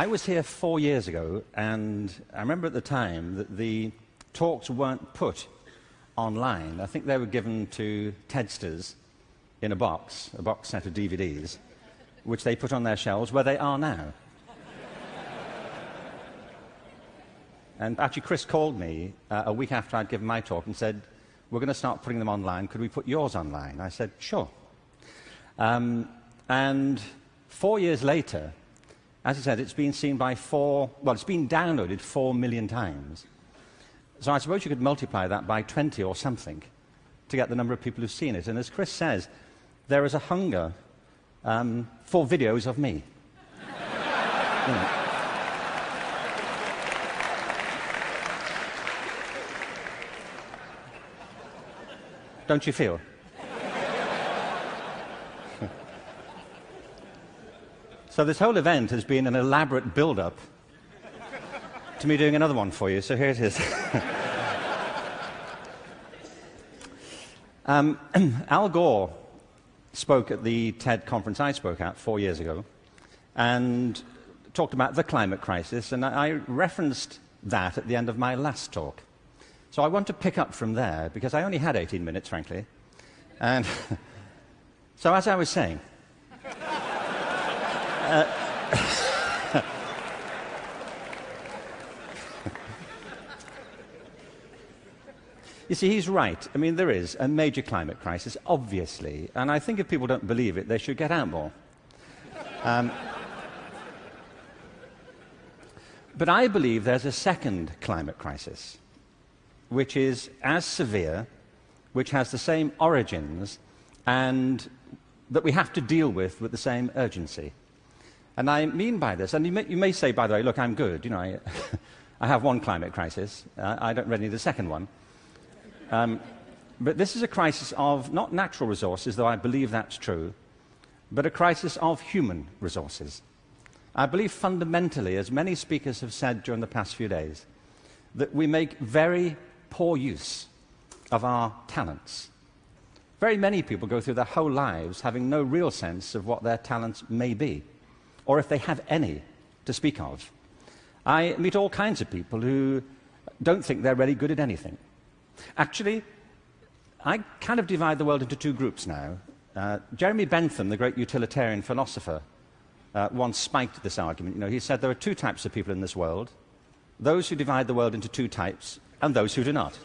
I was here 4 years ago, and I remember at the time that the talks weren't put online. I think they were given to TEDsters in a box set of DVDs, which they put on their shelves, where they are now. And actually, Chris called me a week after I'd given my talk and said, "We're going to start putting them online. Could we put yours online?" I said, "Sure." And 4 years later, as I said, it's been seen by it's been downloaded 4 million times. So I suppose you could multiply that by 20 or something to get the number of people who've seen it. And as Chris says, there is a hunger for videos of me. You know. Don't you feel? So this whole event has been an elaborate build-up to me doing another one for you, so here it is. Al Gore spoke at the TED conference I spoke at 4 years ago and talked about the climate crisis, and I referenced that at the end of my last talk. So I want to pick up from there, because I only had 18 minutes, frankly. And so as I was saying, you see, he's right. I mean, there is a major climate crisis, obviously, and I think if people don't believe it, they should get out more. But I believe there's a second climate crisis, which is as severe, which has the same origins, and that we have to deal with the same urgency. And I mean by this, and you may say, by the way, look, I'm good. You know, I have one climate crisis. I don't really need the second one. But this is a crisis of not natural resources, though I believe that's true, but a crisis of human resources. I believe fundamentally, as many speakers have said during the past few days, that we make very poor use of our talents. Very many people go through their whole lives having no real sense of what their talents may be, or if they have any to speak of. I meet all kinds of people who don't think they're really good at anything. Actually, I kind of divide the world into two groups now. Jeremy Bentham, the great utilitarian philosopher, once spiked this argument. You know, he said there are two types of people in this world: those who divide the world into two types, and those who do not.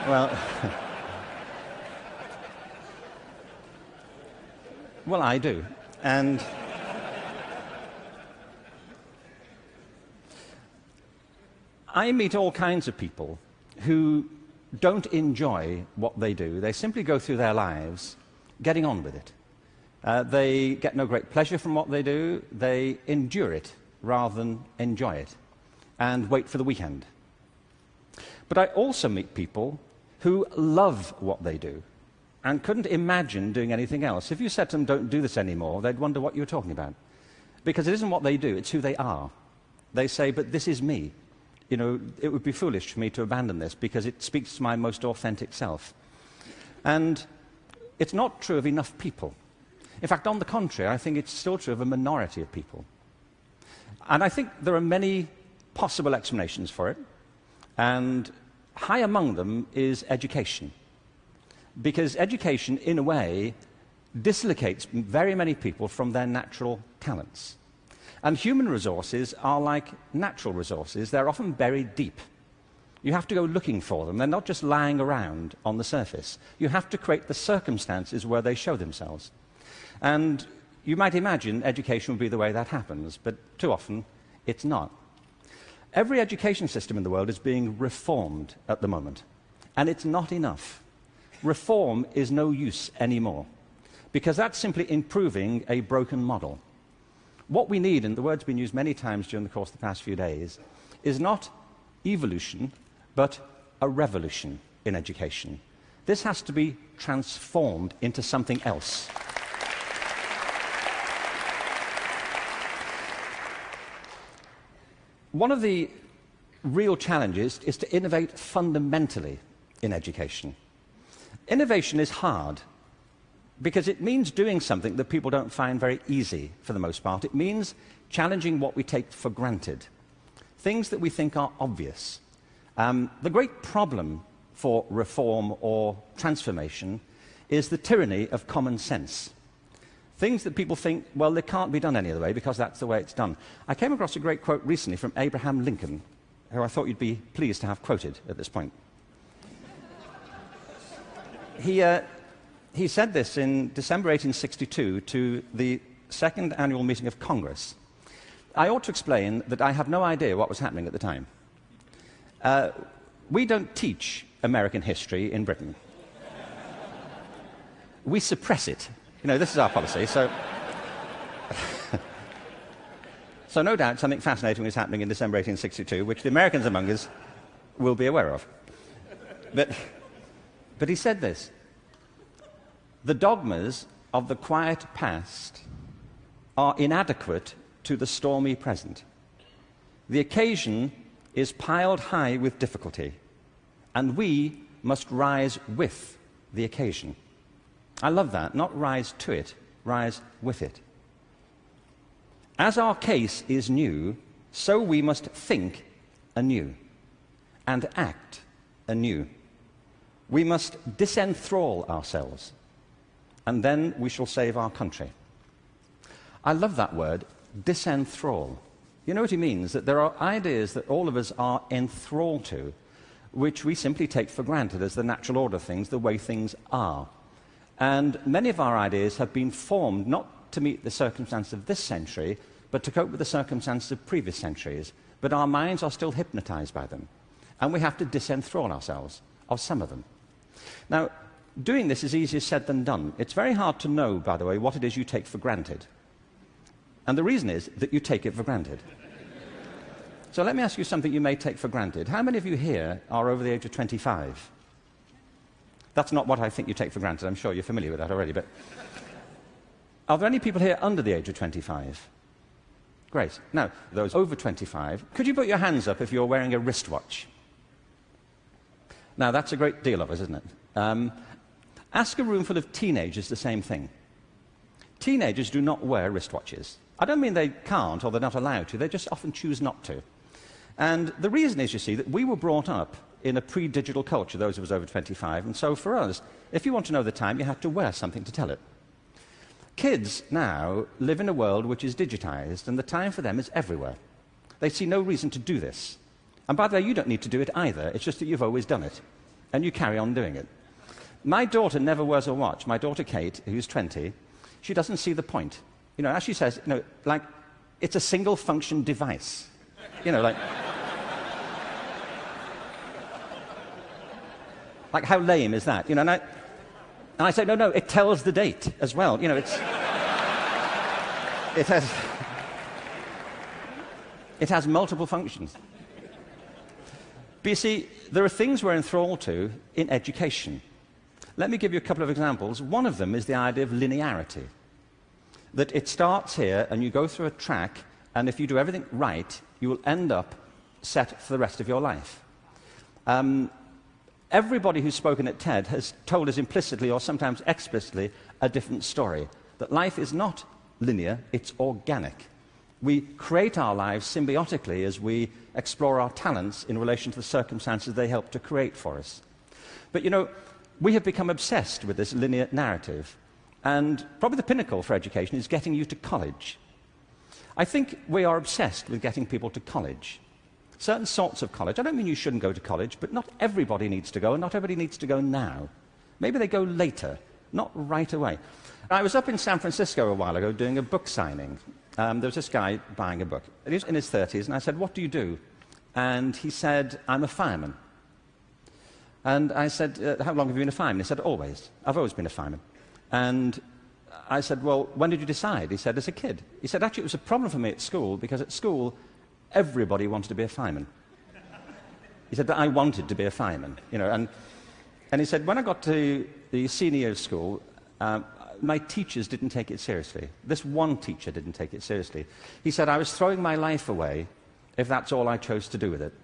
Well, well, I do. And I meet all kinds of people who don't enjoy what they do. They simply go through their lives getting on with it. They get no great pleasure from what they do. They endure it rather than enjoy it and wait for the weekend. But I also meet people who love what they do and couldn't imagine doing anything else. If you said to them, "Don't do this anymore," they'd wonder what you were talking about. Because it isn't what they do, it's who they are. They say, "But this is me. You know, it would be foolish for me to abandon this because it speaks to my most authentic self." And it's not true of enough people. In fact, on the contrary, I think it's still true of a minority of people. And I think there are many possible explanations for it. And high among them is education. Because education, in a way, dislocates very many people from their natural talents. And human resources are like natural resources. They're often buried deep. You have to go looking for them. They're not just lying around on the surface. You have to create the circumstances where they show themselves. And you might imagine education would be the way that happens, but too often it's not. Every education system in the world is being reformed at the moment, and it's not enough. Reform is no use anymore, because that's simply improving a broken model. What we need, and the word's been used many times during the course of the past few days, is not evolution, but a revolution in education. This has to be transformed into something else. One of the real challenges is to innovate fundamentally in education. Innovation is hard because it means doing something that people don't find very easy for the most part. It means challenging what we take for granted, things that we think are obvious. The great problem for reform or transformation is the tyranny of common sense. Things that people think, well, they can't be done any other way because that's the way it's done. I came across a great quote recently from Abraham Lincoln, who I thought you'd be pleased to have quoted at this point. He said this in December 1862 to the second annual meeting of Congress. I ought to explain that I have no idea what was happening at the time. We don't teach American history in Britain. We suppress it. You know, this is our policy, so... So no doubt something fascinating was happening in December 1862, which the Americans among us will be aware of. But he said this: the dogmas of the quiet past are inadequate to the stormy present. The occasion is piled high with difficulty, and we must rise with the occasion. I love that. Not rise to it, rise with it. As our case is new, so we must think anew and act anew. We must disenthrall ourselves, and then we shall save our country. I love that word, disenthrall. You know what he means? That there are ideas that all of us are enthralled to, which we simply take for granted as the natural order of things, the way things are. And many of our ideas have been formed not to meet the circumstances of this century, but to cope with the circumstances of previous centuries. But our minds are still hypnotized by them. And we have to disenthrall ourselves of some of them. Now, doing this is easier said than done. It's very hard to know, by the way, what it is you take for granted. And the reason is that you take it for granted. So let me ask you something you may take for granted. How many of you here are over the age of 25? That's not what I think you take for granted. I'm sure you're familiar with that already. But are there any people here under the age of 25? Great. Now, those over 25, could you put your hands up if you're wearing a wristwatch? Now, that's a great deal of us, isn't it? Ask a room full of teenagers the same thing. Teenagers do not wear wristwatches. I don't mean they can't or they're not allowed to. They just often choose not to. And the reason is, you see, that we were brought up in a pre-digital culture, those of us over 25, and so for us, if you want to know the time, you have to wear something to tell it. Kids now live in a world which is digitized, and the time for them is everywhere. They see no reason to do this. And by the way, you don't need to do it either. It's just that you've always done it, and you carry on doing it. My daughter never wears a watch. My daughter Kate, who's 20, she doesn't see the point. You know, as she says, you know, like, it's a single-function device. You know, like... Like, how lame is that? You know, and I say, no, it tells the date as well. You know, it has multiple functions. But you see, there are things we're enthralled to in education. Let me give you a couple of examples. One of them is the idea of linearity. That it starts here, and you go through a track, and if you do everything right, you will end up set for the rest of your life. Everybody who's spoken at TED has told us implicitly or sometimes explicitly a different story. That life is not linear, it's organic. We create our lives symbiotically as we explore our talents in relation to the circumstances they help to create for us. But you know, we have become obsessed with this linear narrative. And probably the pinnacle for education is getting you to college. I think we are obsessed with getting people to college. Certain sorts of college. I don't mean you shouldn't go to college, but not everybody needs to go, and not everybody needs to go now. Maybe they go later, not right away. I was up in San Francisco a while ago doing a book signing. There was this guy buying a book. He was in his 30s, and I said, "What do you do?" And he said, "I'm a fireman." And I said, "How long have you been a fireman?" He said, "Always. I've always been a fireman." And I said, "Well, when did you decide?" He said, "As a kid." He said, "Actually, it was a problem for me at school, because at school, everybody wanted to be a fireman." He said, "But I wanted to be a fireman." You know, and he said, "When I got to the senior year of school, my teachers didn't take it seriously. This one teacher didn't take it seriously. He said, I was throwing my life away if that's all I chose to do with it.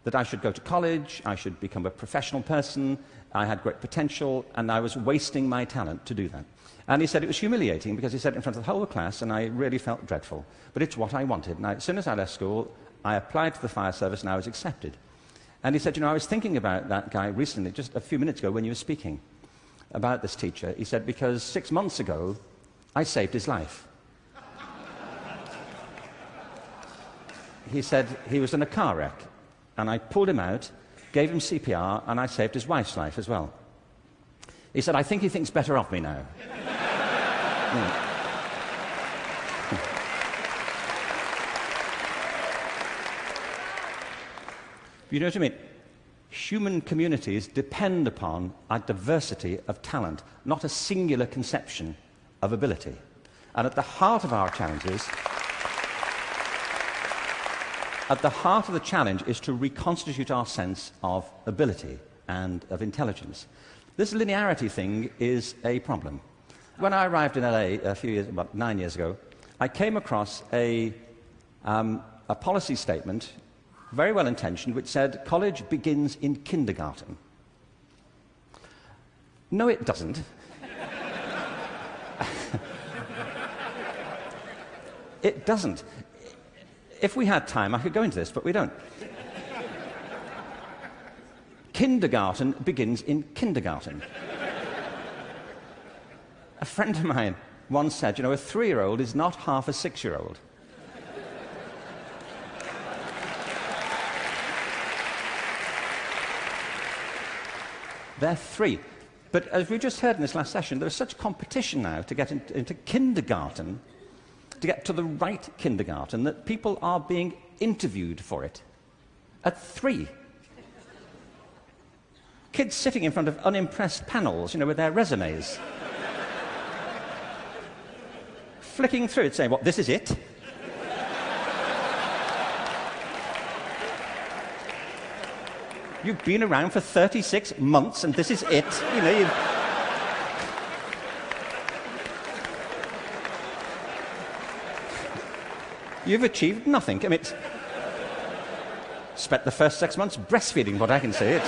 that I should go to college, I should become a professional person, I had great potential, and I was wasting my talent to do that. And he said it was humiliating because he said it in front of the whole class, and I really felt dreadful. But it's what I wanted. And as soon as I left school, I applied to the fire service and I was accepted. And he said, you know, I was thinking about that guy recently, just a few minutes ago when you were speaking about this teacher. He said, because 6 months ago, I saved his life. He said he was in a car wreck, and I pulled him out, gave him CPR, and I saved his wife's life as well. He said, I think he thinks better of me now. You know what I mean? Human communities depend upon a diversity of talent, not a singular conception of ability. And at the heart of our challenges, at the heart of the challenge is to reconstitute our sense of ability and of intelligence. This linearity thing is a problem. When I arrived in LA about 9 years ago, I came across a policy statement, very well intentioned, which said college begins in kindergarten. No, it doesn't. It doesn't. If we had time, I could go into this, but we don't. Kindergarten begins in kindergarten. A friend of mine once said, you know, a 3-year-old is not half a 6-year-old. They're 3. But as we just heard in this last session, there's such competition now to get into kindergarten, to get to the right kindergarten, that people are being interviewed for it at 3. Kids sitting in front of unimpressed panels, you know, with their resumes. Flicking through it, saying, what, this is it? You've been around for 36 months and this is it? You know, you've achieved nothing. I mean, spent the first 6 months breastfeeding, what I can say.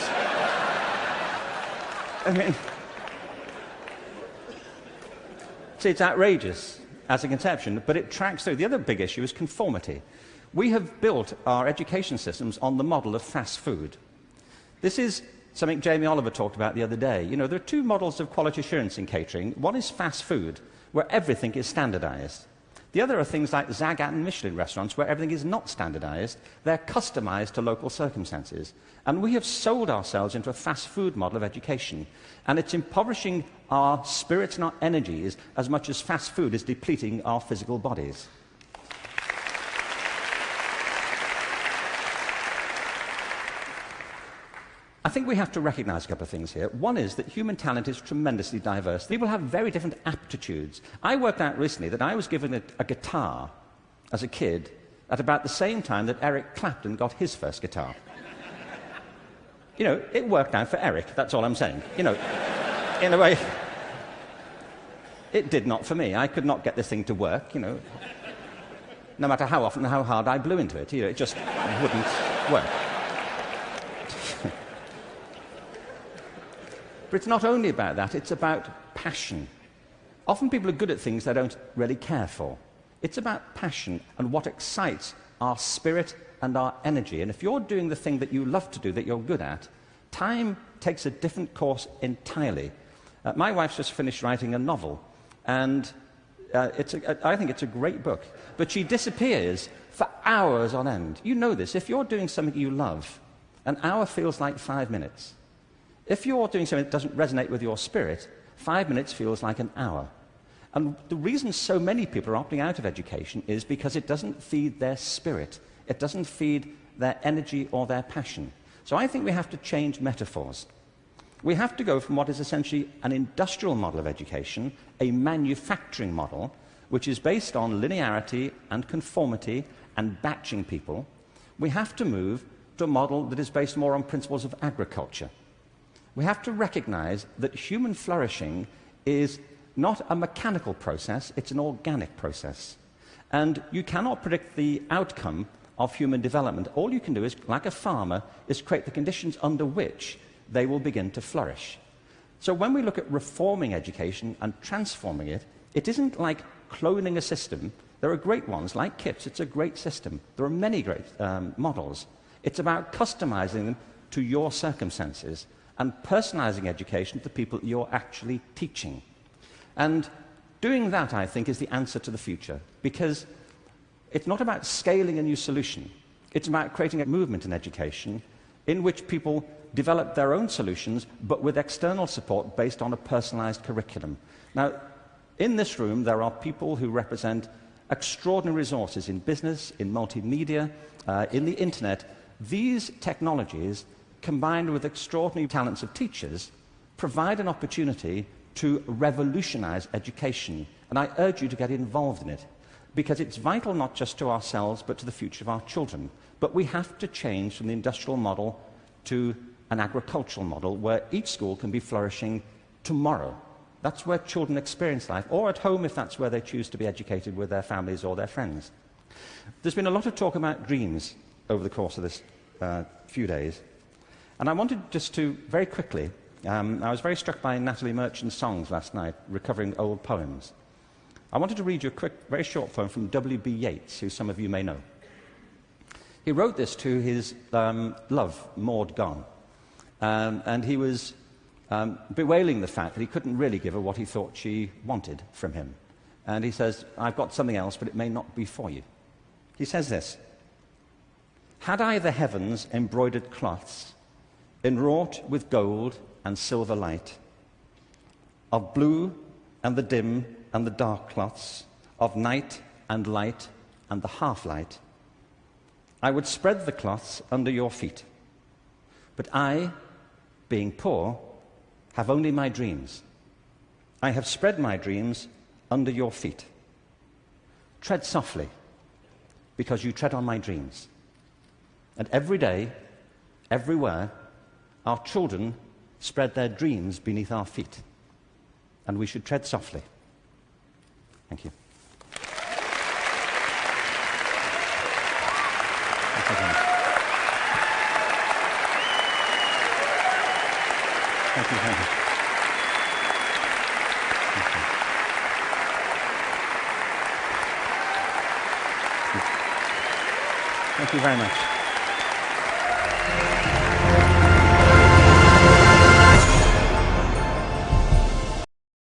It's outrageous as a conception, but it tracks through. The other big issue is conformity. We have built our education systems on the model of fast food. This is something Jamie Oliver talked about the other day. You know, there are 2 models of quality assurance in catering. One is fast food, where everything is standardized. The other are things like Zagat and Michelin restaurants, where everything is not standardized. They're customized to local circumstances. And we have sold ourselves into a fast food model of education. And it's impoverishing our spirits and our energies as much as fast food is depleting our physical bodies. I think we have to recognize a couple of things here. One is that human talent is tremendously diverse. People have very different aptitudes. I worked out recently that I was given a guitar as a kid at about the same time that Eric Clapton got his first guitar. You know, it worked out for Eric, that's all I'm saying. You know, in a way, it did not for me. I could not get this thing to work, you know. No matter how often, how hard I blew into it, you know, it just wouldn't work. But it's not only about that, it's about passion. Often people are good at things they don't really care for. It's about passion and what excites our spirit and our energy. And if you're doing the thing that you love to do, that you're good at, time takes a different course entirely. My wife's just finished writing a novel, and I think it's a great book. But she disappears for hours on end. You know this. If you're doing something you love, an hour feels like 5 minutes. If you're doing something that doesn't resonate with your spirit, 5 minutes feels like an hour. And the reason so many people are opting out of education is because it doesn't feed their spirit. It doesn't feed their energy or their passion. So I think we have to change metaphors. We have to go from what is essentially an industrial model of education, a manufacturing model, which is based on linearity and conformity and batching people. We have to move to a model that is based more on principles of agriculture. We have to recognize that human flourishing is not a mechanical process, it's an organic process. And you cannot predict the outcome of human development. All you can do is, like a farmer, is create the conditions under which they will begin to flourish. So when we look at reforming education and transforming it, it isn't like cloning a system. There are great ones, like KIPS. It's a great system. There are many great models. It's about customizing them to your circumstances and personalizing education to the people you're actually teaching. And doing that, I think, is the answer to the future, because it's not about scaling a new solution. It's about creating a movement in education in which people develop their own solutions, but with external support based on a personalized curriculum. Now, in this room, there are people who represent extraordinary resources in business, in multimedia, in the internet. These technologies, combined with extraordinary talents of teachers, provide an opportunity to revolutionize education. And I urge you to get involved in it, because it's vital not just to ourselves, but to the future of our children. But we have to change from the industrial model to an agricultural model where each school can be flourishing tomorrow. That's where children experience life, or at home if that's where they choose to be educated with their families or their friends. There's been a lot of talk about dreams over the course of this few days. And I wanted just to, very quickly, I was very struck by Natalie Merchant's songs last night, recovering old poems. I wanted to read you a quick, very short poem from W.B. Yeats, who some of you may know. He wrote this to his love, Maud Gone, and he was bewailing the fact that he couldn't really give her what he thought she wanted from him. And he says, "I've got something else, but it may not be for you." He says this: "Had I the heavens embroidered cloths, enwrought with gold and silver light, of blue and the dim and the dark cloths, of night and light and the half-light, I would spread the cloths under your feet. But I, being poor, have only my dreams. I have spread my dreams under your feet. Tread softly, because you tread on my dreams. And every day, everywhere, our children spread their dreams beneath our feet. And we should tread softly." Thank you. Thank you very much. Thank you very much. Thank you very much.